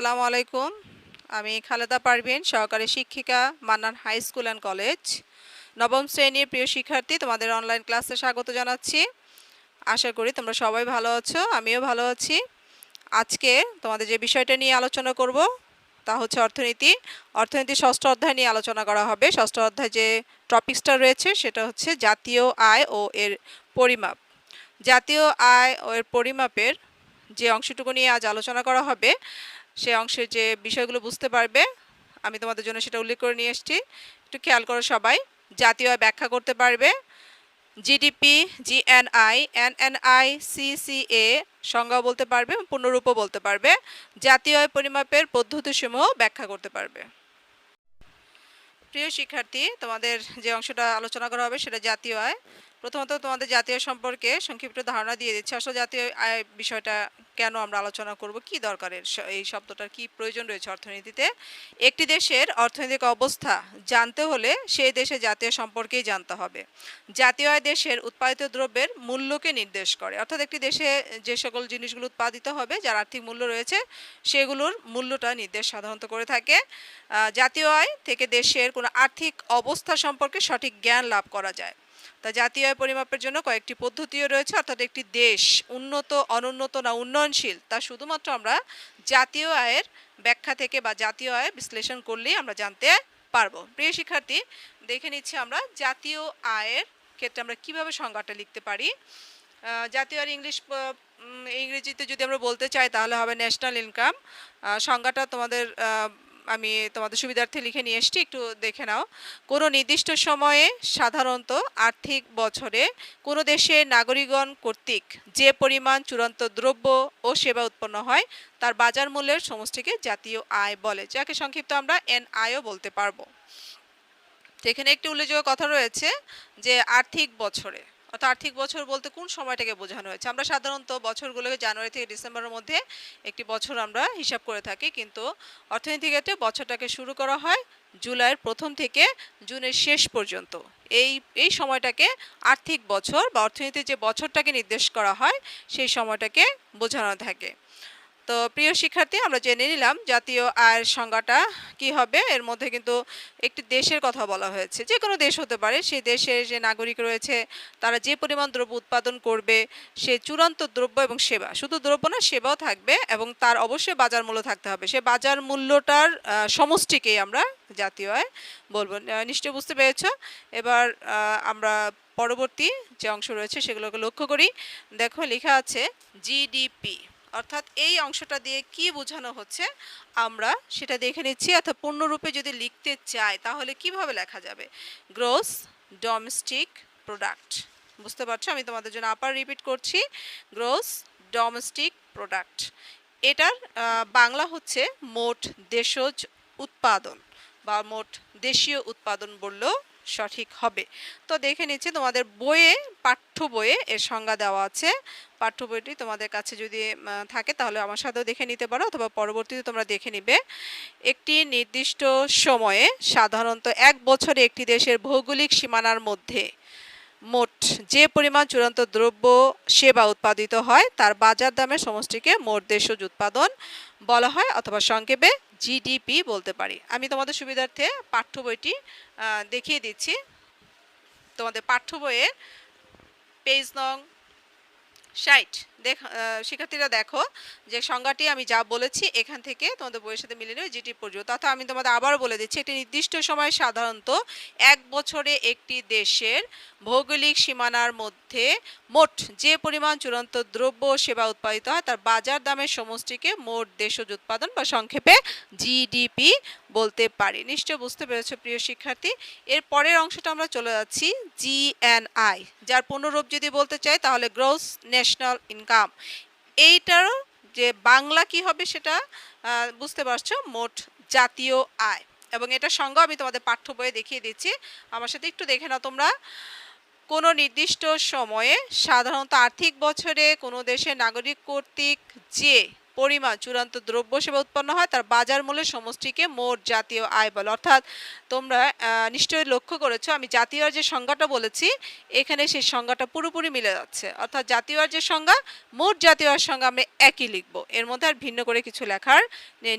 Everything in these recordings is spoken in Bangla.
আসসালামু আলাইকুম। আমি খালেদা পারভীন, সহকারী শিক্ষিকা, Mannan high school and college. নবম শ্রেণীর প্রিয় শিক্ষার্থী, তোমাদের অনলাইন ক্লাসে স্বাগত জানাচ্ছি। আশা করি তোমরা সবাই ভালো আছো, আমিও ভালো আছি। আজকে তোমাদের যে বিষয়টা নিয়ে আলোচনা করব তা হচ্ছে অর্থনীতি। অর্থনীতি ষষ্ঠ অধ্যায় নিয়ে আলোচনা করা হবে। ষষ্ঠ অধ্যায় যে টপিকসটা রয়েছে সেটা হচ্ছে জাতীয় আয় ও এর পরিমাপ। জাতীয় আয় ও এর পরিমাপের যে অংশটুকু নিয়ে আজ আলোচনা করা হবে, সে অংশের যে বিষয়গুলো বুঝতে পারবে আমি তোমাদের জন্য সেটা উল্লেখ করে নিয়ে এসেছি। একটু খেয়াল করো সবাই। জাতীয় আয় ব্যাখ্যা করতে পারবে, জিডিপি, জিএনআই, এনএনআই, সিসিএ সংজ্ঞাও বলতে পারবে, পূর্ণরূপও বলতে পারবে। জাতীয় আয় পরিমাপের পদ্ধতিসমূহ ব্যাখ্যা করতে পারবে। প্রিয় শিক্ষার্থী, তোমাদের যে অংশটা আলোচনা করা হবে সেটা জাতীয় আয়। প্রথমত তোমাদের জাতীয় সম্পর্কে সংক্ষিপ্ত ধারণা দিয়ে দিচ্ছি। আসলে জাতীয় আয় বিষয়টা কেন আমরা আলোচনা করব, কি দরকারের, এই শব্দটার কি প্রয়োজন রয়েছে অর্থনীতিতে। একটি দেশের অর্থনৈতিক অবস্থা জানতে হলে সেই দেশে জাতীয় সম্পর্কেই জানতে হবে। জাতীয় আয় দেশের উৎপাদিত দ্রব্যের মূল্যকে নির্দেশ করে, অর্থাৎ একটি দেশে যে সকল জিনিসগুলো উৎপাদিত হবে যার আর্থিক মূল্য রয়েছে সেগুলোর মূল্যটা নির্দেশ সাধারণত করে থাকে। জাতীয় আয় থেকে দেশের কোনো আর্থিক অবস্থা সম্পর্কে সঠিক জ্ঞান লাভ করা যায়। তা জাতীয় আয় পরিমাপের জন্য কয়েকটি পদ্ধতিও রয়েছে, অর্থাৎ একটি দেশ উন্নত, অনুন্নত না উন্নয়নশীল তা শুধুমাত্র আমরা জাতীয় আয়ের ব্যাখ্যা থেকে বা জাতীয় আয় বিশ্লেষণ করলেই আমরা জানতে পারবো। প্রিয় শিক্ষার্থী, দেখে নিচ্ছি আমরা জাতীয় আয়ের ক্ষেত্রে আমরা কিভাবে সংজ্ঞাটা লিখতে পারি। জাতীয় আয় ইংরেজিতে যদি আমরা বলতে চাই তাহলে হবে ন্যাশনাল ইনকাম। সংজ্ঞাটা আমি তোমাদের সুবিধার্থে লিখে নিয়ে এসেছি, একটু দেখে নাও। কোনো নির্দিষ্ট সময়ে সাধারণত আর্থিক বছরে কোনো দেশের নাগরিকগণ কর্তৃক যে পরিমাণ চূড়ান্ত দ্রব্য ও সেবা উৎপন্ন হয় তার বাজার মূল্যের সমষ্টিকে জাতীয় আয় বলে, যাকে সংক্ষিপ্ত আমরা এনআইও বলতে পারবো। তো এখানে একটি উল্লেখযোগ্য কথা রয়েছে যে আর্থিক বছরে, অর্থাৎ আর্থিক বছর বলতে কোন সময়টাকে বোঝানো হয়েছে। আমরা সাধারণত বছরগুলোকে জানুয়ারি থেকে ডিসেম্বরের মধ্যে একটি বছর আমরা হিসাব করে থাকি, কিন্তু অর্থনীতির ক্ষেত্রে বছরটাকে শুরু করা হয় জুলাইয়ের প্রথম থেকে জুনের শেষ পর্যন্ত। এই সময়টাকে আর্থিক বছর বা অর্থনীতির যে বছরটাকে নির্দেশ করা হয় সেই সময়টাকে বোঝানো থাকে। তো প্রিয় শিক্ষার্থী, আমরা জেনে নিলাম জাতীয় আয়ের সংজ্ঞাটা কি হবে। এর মধ্যে কিন্তু একটি দেশের কথা বলা হয়েছে, যে কোনো দেশ হতে পারে। সেই দেশের যে নাগরিক রয়েছে তারা যে পরিমাণ দ্রব্য উৎপাদন করবে সে চূড়ান্ত দ্রব্য এবং সেবা, শুধু দ্রব্য না সেবাও থাকবে, এবং তার অবশ্যই বাজার মূল্য থাকতে হবে। সে বাজার মূল্যটার সমষ্টিকেই আমরা জাতীয় আয় বলবো। নিশ্চয়ই বুঝতে পেরেছ। এবার আমরা পরবর্তী যে অংশ রয়েছে সেগুলোকে লক্ষ্য করি। দেখো লেখা আছে জিডিপি, অর্থাৎ এই অংশটা দিয়ে কি বোঝানো হচ্ছে আমরা সেটা দেখে নিচ্ছি। অর্থাৎ পূর্ণরূপে যদি লিখতে চাই তাহলে কিভাবে লেখা যাবে, গ্রস ডোমেস্টিক প্রোডাক্ট। বুঝতে পারছো? আমি তোমাদের জন্য আবার রিপিট করছি, গ্রস ডোমেস্টিক প্রোডাক্ট। এটার বাংলা হচ্ছে মোট দেশজ উৎপাদন বা মোট দেশীয় উৎপাদন বললেও সঠিক হবে। তো দেখে নিচ্ছি তোমাদের বইয়ে, পাঠ্য বইয়ে এর সংজ্ঞা দেওয়া আছে। পাঠ্য বইটি তোমাদের কাছে যদি থাকে তাহলে আমার সাথেও দেখে নিতে পারো, অথবা পরবর্তীতে তোমরা দেখে নিবে। একটি নির্দিষ্ট সময়ে সাধারণত এক বছরে একটি দেশের ভৌগোলিক সীমানার মধ্যে মোট যে পরিমাণ চূড়ান্ত দ্রব্য সেবা উৎপাদিত হয় তার বাজার দামের সমষ্টিকে মোট দেশজ উৎপাদন বলা হয়, অথবা সংক্ষেপে জিডিপি বলতে পারি। আমি তোমাদের সুবিধার্থে পাঠ্য বইটি দেখিয়ে দিচ্ছি। তোমাদের পাঠ্য বইয়ের পেজ নং 60 শিক্ষার্থীরা দেখো যে সংজ্ঞাটি আমি যা বলেছি এখান থেকে তোমাদের বইয়ের সাথে মিলিয়ে নেবে জিডিপি পর্যন্ত। অর্থাৎ আমি তোমাদের আবারও বলে দিচ্ছি, একটি নির্দিষ্ট সময় সাধারণত এক বছরে একটি দেশের ভৌগোলিক সীমানার মধ্যে মোট যে পরিমাণ চূড়ান্ত দ্রব্য সেবা উৎপাদিত হয় তার বাজার দামের সমষ্টিকে মোট দেশজ উৎপাদন বা সংক্ষেপে জিডিপি বলতে পারি। নিশ্চয় বুঝতে পেরেছো প্রিয় শিক্ষার্থী। এর পরের অংশটা আমরা চলে যাচ্ছি জিএনআই, যার পুনরূপ যদি বলতে চাই তাহলে গ্রস ন্যাশনাল ইনকাম। এইটারও যে বাংলা কি হবে সেটা বুঝতে পারছো, মোট জাতীয় আয়। এবং এটা সংজ্ঞা আমি তোমাদের পাঠ্য বইয়ে দেখিয়ে দিচ্ছি, আমার সাথে একটু দেখে নাও তোমরা। কোনো নির্দিষ্ট সময়ে সাধারণত আর্থিক বছরে কোনো দেশের নাগরিক কর্তৃক যে পরিমাণ চূড়ান্ত দ্রব্য সেবা উৎপন্ন হয় তার বাজার মূল্যের সমষ্টিকে মোট জাতীয় আয় বলে। অর্থাৎ তোমরা নিশ্চয়ই লক্ষ্য করেছো আমি জাতীয় আয়ের যে সংজ্ঞাটা বলেছি এখানে সেই সংজ্ঞাটা পুরোপুরি মিলে যাচ্ছে। অর্থাৎ জাতীয় আয়ের যে সংজ্ঞা মোট জাতীয় আয়ের সংজ্ঞা আমরা একই লিখবো, এর মধ্যে আর ভিন্ন করে কিছু লেখার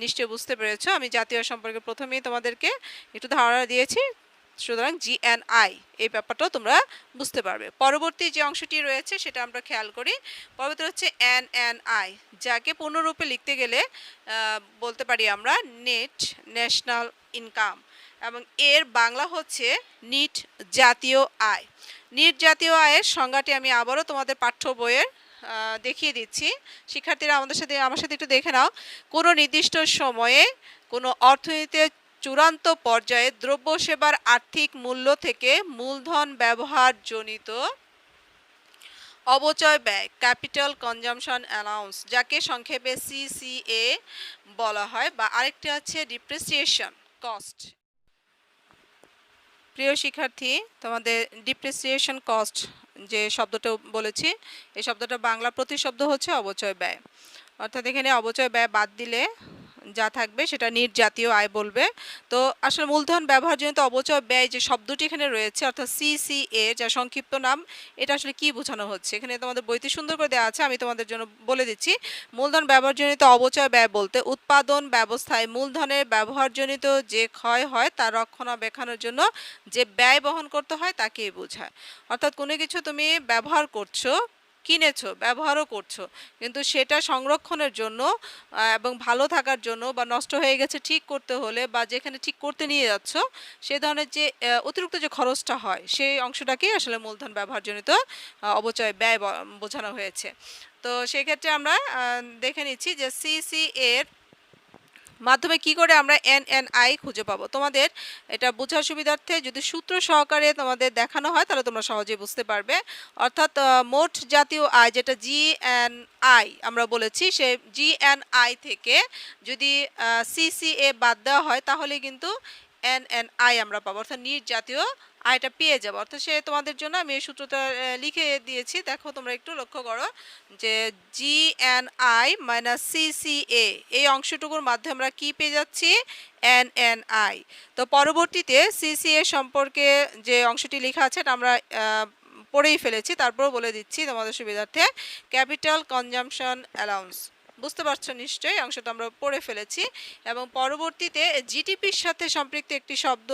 নিশ্চয়ই বুঝতে পেরেছো। আমি জাতীয় আয় সম্পর্কে প্রথমেই তোমাদেরকে একটু ধারণা দিয়েছি, সুতরাং জিএনআই এই ব্যাপারটাও তোমরা বুঝতে পারবে। পরবর্তী যে অংশটি রয়েছে সেটা আমরা খেয়াল করি। পরবর্তী হচ্ছে এনএনআই, যাকে পূর্ণরূপে লিখতে গেলে বলতে পারি আমরা নেট ন্যাশনাল ইনকাম, এবং এর বাংলা হচ্ছে নিট জাতীয় আয়। নিট জাতীয় আয়ের সংজ্ঞাটি আমি আবারও তোমাদের পাঠ্য বইয়ের দেখিয়ে দিচ্ছি। শিক্ষার্থীরা আমার সাথে একটু দেখে নাও। কোনো নির্দিষ্ট সময়ে কোনো অর্থনীতিতে চূড়ান্ত পর্যায়ে দ্রব্য সেবার আর্থিক মূল্য থেকে মূলধন ব্যবহারজনিত অবচয় ব্যয়, ক্যাপিটাল কনজামশন অ্যালাউন্স, যাকে সংক্ষেপে সিসিএ বলা হয়, বা আরেকটি আছে ডিপ্রিসিয়েশন কস্ট। প্রিয় শিক্ষার্থী, তোমাদের ডিপ্রিসিয়েশন কস্ট যে শব্দটা বলেছি এই শব্দটা বাংলা প্রতিশব্দ হচ্ছে অবচয় ব্যয়। অর্থাৎ এখানে অবচয় ব্যয় বাদ দিলে যা থাকবে সেটা নিট জাতীয় আয় বলবে। তো আসলে মূলধন ব্যবহারজনিত অবচয় ব্যয় যে শব্দটি এখানে রয়েছে অর্থাৎ সিসিএ, যা সংক্ষিপ্ত নাম, এটা আসলে কি বোঝানো হচ্ছে এখানে তোমাদের বইতে সুন্দর করে দেওয়া আছে, আমি তোমাদের জন্য বলে দিচ্ছি। মূলধন ব্যবহারজনিত অবচয় ব্যয় বলতে উৎপাদন ব্যবস্থায় মূলধনের ব্যবহারজনিত যে ক্ষয় হয় তার রক্ষণাবেক্ষণের জন্য যে ব্যয় বহন করতে হয় তাকেই বোঝায়। অর্থাৎ কোনো কিছু তুমি ব্যবহার করছো, কিনেছো, ব্যবহারও করছো, কিন্তু সেটা সংরক্ষণের জন্য এবং ভালো থাকার জন্য বা নষ্ট হয়ে গেছে ঠিক করতে হলে বা যেখানে ঠিক করতে নিয়ে যাচ্ছ সেই ধরনের যে অতিরিক্ত যে খরচটা হয় সেই অংশটাকেই আসলে মূলধন ব্যবহারজনিত অবচয় ব্যয় বোঝানো হয়েছে। তো সেক্ষেত্রে আমরা দেখে নিচ্ছি যে সিসি এর মাধ্যমে কি করে আমরা এনএনআই খুঁজে পাবো। তোমাদের এটা বোঝার সুবিধার্থে যদি সূত্র সহকারে তোমাদের দেখানো হয় তাহলে তোমরা সহজেই বুঝতে পারবে। অর্থাৎ মোট জাতীয় আয় যেটা জিএনআই আমরা বলেছি, সে জিএনআই থেকে যদি সিসিএ বাদ দেওয়া হয় তাহলে কিন্তু এনএনআই আমরা পাবো, অর্থাৎ নিট জাতীয় আয়টা পেয়ে যাবো। অর্থাৎ সে তোমাদের জন্য আমি এই সূত্রটা লিখে দিয়েছি, দেখো তোমরা একটু লক্ষ্য করো যে জিএনআই মাইনাস সিসিএ এই অংশটুকুর মাধ্যমে আমরা কি পেয়ে যাচ্ছি, এনএনআই। তো পরবর্তীতে সিসিএ সম্পর্কে যে অংশটি লেখা আছে এটা আমরা পড়েই ফেলেছি, তারপরও বলে দিচ্ছি তোমাদের সুবিধার্থে। ক্যাপিটাল কনজামশন অ্যালাউন্স, বুঝতে পারছো নিশ্চয়ই, অংশটা আমরা পড়ে ফেলেছি। এবং পরবর্তীতে জিডিপির সাথে সম্পৃক্ত একটি শব্দ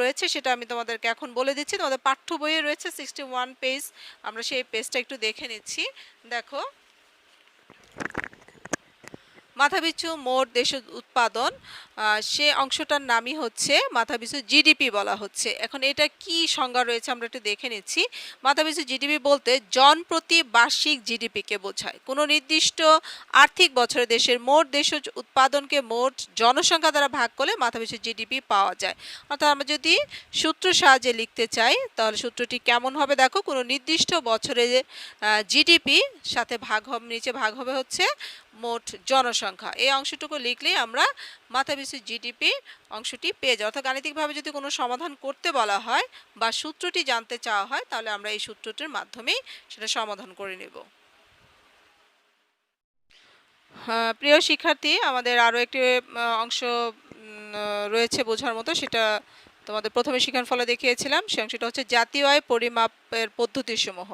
রয়েছে, সেটা আমি তোমাদেরকে এখন বলে দিচ্ছি। তোমাদের পাঠ্য বইয়ে রয়েছে 61 পেজ, আমরা সেই পেজটা একটু দেখে নিচ্ছি। দেখো, মাথাপিছু মোট দেশ উৎপাদন, সে অংশটার নামই হচ্ছে মাথাপিছু জিডিপি বলা হচ্ছে। এখন এটা কি সংজ্ঞা রয়েছে আমরা একটু দেখে নিচ্ছি। মাথাপিছু জিডিপি বলতে জন প্রতি বার্ষিক জিডিপিকে বোঝায়। কোনো নির্দিষ্ট আর্থিক বছরে দেশের মোট দেশ উৎপাদনকে মোট জনসংখ্যা দ্বারা ভাগ করলে মাথাপিছু জিডিপি পাওয়া যায়। অর্থাৎ আমরা যদি সূত্র সাহায্যে লিখতে চাই তাহলে সূত্রটি কেমন হবে, দেখো, কোনো নির্দিষ্ট বছরে জিডিপি সাথে ভাগ হবে, নিচে ভাগ হবে হচ্ছে মোট জনসংখ্যা। এই অংশটুকু লিখলেই আমরা মাথাপিছু জিডিপি অংশটি পেয়ে যাই। অর্থাৎ গাণিতিকভাবে যদি কোনো সমাধান করতে বলা হয় বা সূত্রটি জানতে চাওয়া হয় তাহলে আমরা এই সূত্রটির মাধ্যমেই সেটা সমাধান করে নেব। প্রিয় শিক্ষার্থী, আমাদের আরও একটি অংশ রয়েছে বোঝার মতো, সেটা তোমাদের প্রথমে শিক্ষণ ফলে দেখিয়েছিলাম। সে অংশটা হচ্ছে জাতীয় আয় পরিমাপের পদ্ধতিসমূহ।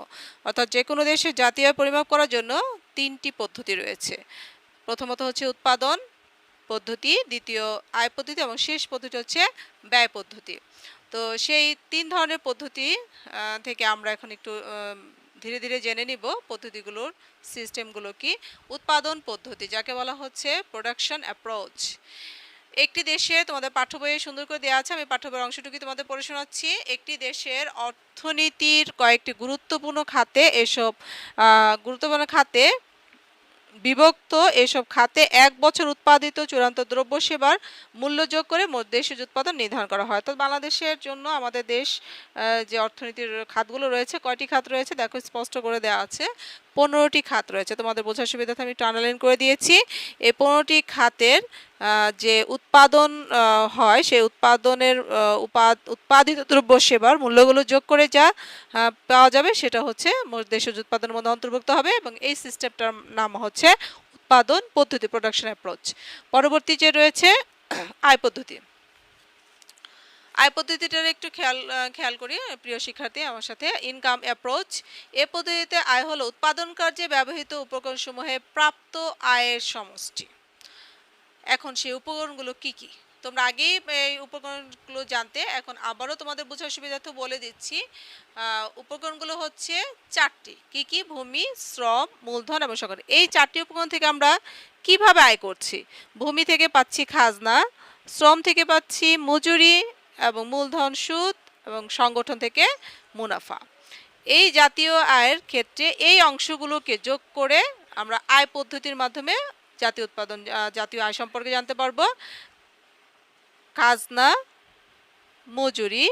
অর্থাৎ যে কোনো দেশের জাতীয় আয় পরিমাপ করার জন্য 3টি পদ্ধতি রয়েছে। প্রথমত হচ্ছে উৎপাদন পদ্ধতি, দ্বিতীয় আয় পদ্ধতি এবং শেষ পদ্ধতি হচ্ছে ব্যয় পদ্ধতি। তো সেই 3 ধরনের পদ্ধতি থেকে আমরা এখন একটু ধীরে ধীরে জেনে নিব পদ্ধতিগুলোর সিস্টেমগুলো কি। উৎপাদন পদ্ধতি, যাকে বলা হচ্ছে প্রোডাকশন অ্যাপ্রোচ। একটি দেশে তোমাদের পাঠ্য বইয়ে সুন্দর করে দেওয়া আছে, আমি পাঠ্য বইয়ের অংশটুকু তোমাদের পড়ে শোনাচ্ছি। একটি দেশের অর্থনীতির কয়েকটি গুরুত্বপূর্ণ খাতে বিভক্ত এসব খাতে এক বছর উৎপাদিত চূড়ান্ত দ্রব্য সেবার মূল্য যোগ করে মোট দেশজ উৎপাদন নির্ধারণ করা হয়। তো বাংলাদেশের জন্য আমাদের দেশ যে অর্থনীতির খাতগুলো রয়েছে, কয়টি খাত রয়েছে দেখো, স্পষ্ট করে দেওয়া আছে। 15টি খাত রয়েছে। তোমাদের বোঝার সুবিধাতে আমি একটু আন্ডারলাইন করে দিয়েছি। এই 15টি খাতের যে উৎপাদন হয় সেই উৎপাদনের উৎপাদিত দ্রব্য সেবার মূল্যগুলো যোগ করে যা পাওয়া যাবে সেটা হচ্ছে মোট দেশজ উৎপাদনের মধ্যে অন্তর্ভুক্ত হবে, এবং এই সিস্টেমটার নাম হচ্ছে উৎপাদন পদ্ধতি, প্রোডাকশন অ্যাপ্রোচ। পরবর্তী যে রয়েছে আয় পদ্ধতি। আয় পদ্ধতিটার একটু খেয়াল করি প্রিয় শিক্ষার্থী আমার সাথে। ইনকাম অ্যাপ্রোচ, এ পদ্ধতিতে আয় হলো উৎপাদন কার্যে ব্যবহৃত উপকরণসমূহে প্রাপ্ত আয়ের সমষ্টি। এখন সেই উপকরণগুলো কি কি তোমরা আগেই এই উপকরণগুলো জানতে, এখন আবারও তোমাদের বোঝার সুবিধার্থে বলে দিচ্ছি। উপকরণগুলো হচ্ছে চারটি। কি কি? ভূমি, শ্রম, মূলধন এবং সকল। এই চারটি উপকরণ থেকে আমরা কিভাবে আয় করছি? ভূমি থেকে পাচ্ছি খাজনা, শ্রম থেকে পাচ্ছি মজুরি এবং মূলধন সুদ, এবং সংগঠন থেকে মুনাফা। এই জাতীয় আয়ের ক্ষেত্রে এই অংশগুলোকে যোগ করে আমরা আয় পদ্ধতির মাধ্যমে জাতীয় উৎপাদন, জাতীয় আয় সম্পর্কে জানতে পারবো। খাজনা, মজুরি,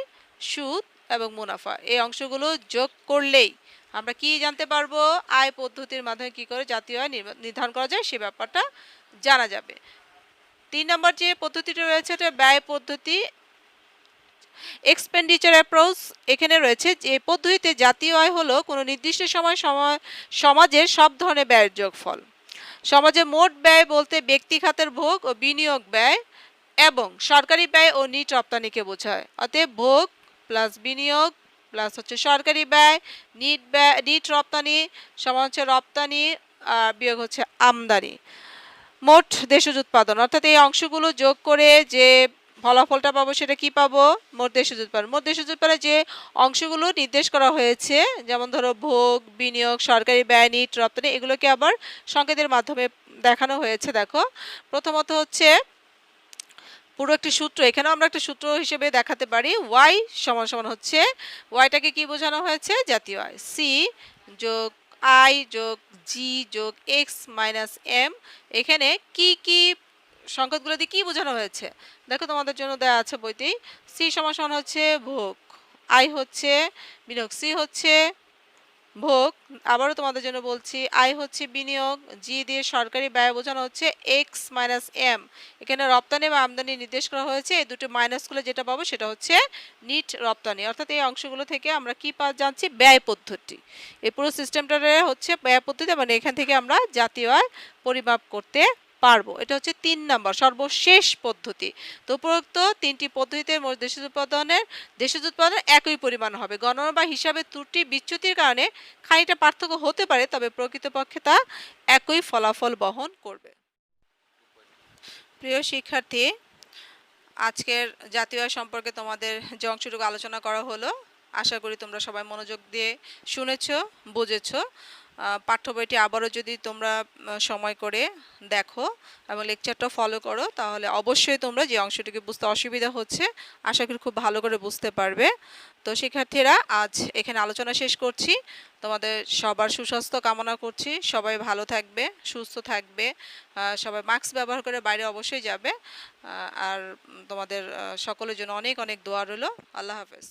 সুদ এবং মুনাফা, এই অংশগুলো যোগ করলেই আমরা কি জানতে পারবো? আয় পদ্ধতির মাধ্যমে কি করে জাতীয় আয় নির্ধারণ করা যায় সে ব্যাপারটা জানা যাবে। 3 নম্বর যে পদ্ধতিটা রয়েছে এটা ব্যয় পদ্ধতি, এক্সপেন্ডিচার অ্যাপ্রোচ। এখানে রয়েছে যে পদ্ধতিতে জাতীয় আয় হলো কোনো নির্দিষ্ট সময় সমাজের সব ধরনের ব্যয়ের যোগফল। সমাজে মোট ব্যয় বলতে ব্যক্তি খাতের ভোগ ও বিনিয়োগ ব্যয় এবং সরকারি ব্যয় ও নিট রপ্তানিকে বোঝায়। অতএব ভোগ প্লাস বিনিয়োগ প্লাস হচ্ছে সরকারি ব্যয়, নিট রপ্তানি সমান হচ্ছে রপ্তানি বিয়োগ হচ্ছে আমদানি, মোট দেশজ উৎপাদন। অর্থাৎ এই অংশগুলো যোগ করে যে ফলাফলটা পাবো সেটা কি পাবো? মোট দেশজ উৎপাদন। মোট দেশজ উৎপাদনের যে অংশগুলো নির্দেশ করা হয়েছে, যেমন ধরো ভোগ, বিনিয়োগ, সরকারি ব্যয়, নিট রপ্তানি, এগুলোকে আবার সংকেতের মাধ্যমে দেখানো হয়েছে। দেখো, প্রথমত হচ্ছে পুরো একটি সূত্র, এখানেও আমরা একটা সূত্র হিসেবে দেখাতে পারি। ওয়াই সমান সমান হচ্ছে, ওয়াইটাকে কি বোঝানো হয়েছে? জাতীয় আয়। সি যোগ আই যোগ জি যোগ এক্স মাইনাস এম। এখানে কি কি সংকেতগুলো দিয়ে কি বোঝানো হয়েছে দেখো, তোমাদের জন্য দেওয়া আছে বইতেই। সি সমান সমান হচ্ছে ভোগ, আই হচ্ছে বিনিয়োগ, সি হচ্ছে ভোগ, আবারও তোমাদের জন্য বলছি, আই হচ্ছে বিনিয়োগ, জি দিয়ে সরকারি ব্যয় বোঝানো হচ্ছে এক্স মাইনাস এম। এখানে রপ্তানি বা আমদানি নির্দেশ করা হয়েছে, এই দুটো মাইনাস করলে যেটা পাবো সেটা হচ্ছে নিট রপ্তানি। অর্থাৎ এই অংশগুলো থেকে আমরা কি জানছি? ব্যয় পদ্ধতি। এই পুরো সিস্টেমটারে হচ্ছে ব্যয় পদ্ধতি, মানে এখান থেকে আমরা জাতীয় আয় পরিমাপ করতে পারবো। এটা হচ্ছে 3 নম্বর সর্বশেষ পদ্ধতি। তো উপরোক্ত 3টি পদ্ধতিতে মোট দেশজ উৎপাদন একই পরিমাণ হবে। গণনা বা হিসাবে ত্রুটি বিচ্যুতির কারণে খানিকটা পার্থক্য হতে পারে, তবে প্রকৃতপক্ষে তা একই ফলাফল বহন করবে। প্রিয় শিক্ষার্থী, আজকের জাতীয় আয় সম্পর্কে তোমাদের যে অংশটুকু আলোচনা করা হলো, আশা করি তোমরা সবাই মনোযোগ দিয়ে শুনেছো, বুঝেছো। পাঠ্য বইটি আবারও যদি তোমরা সময় করে দেখো এবং লেকচারটা ফলো করো, তাহলে অবশ্যই তোমরা যে অংশটিকে বুঝতে অসুবিধা হচ্ছে আশা করি খুব ভালো করে বুঝতে পারবে। তো শিক্ষার্থীরা, আজ এখানে আলোচনা শেষ করছি। তোমাদের সবার সুস্বাস্থ্য কামনা করছি। সবাই ভালো থাকবে, সুস্থ থাকবে, সবাই মাস্ক ব্যবহার করে বাইরে অবশ্যই যাবে। আর তোমাদের সকলের জন্য অনেক অনেক দোয়া রইল। আল্লাহ হাফেজ।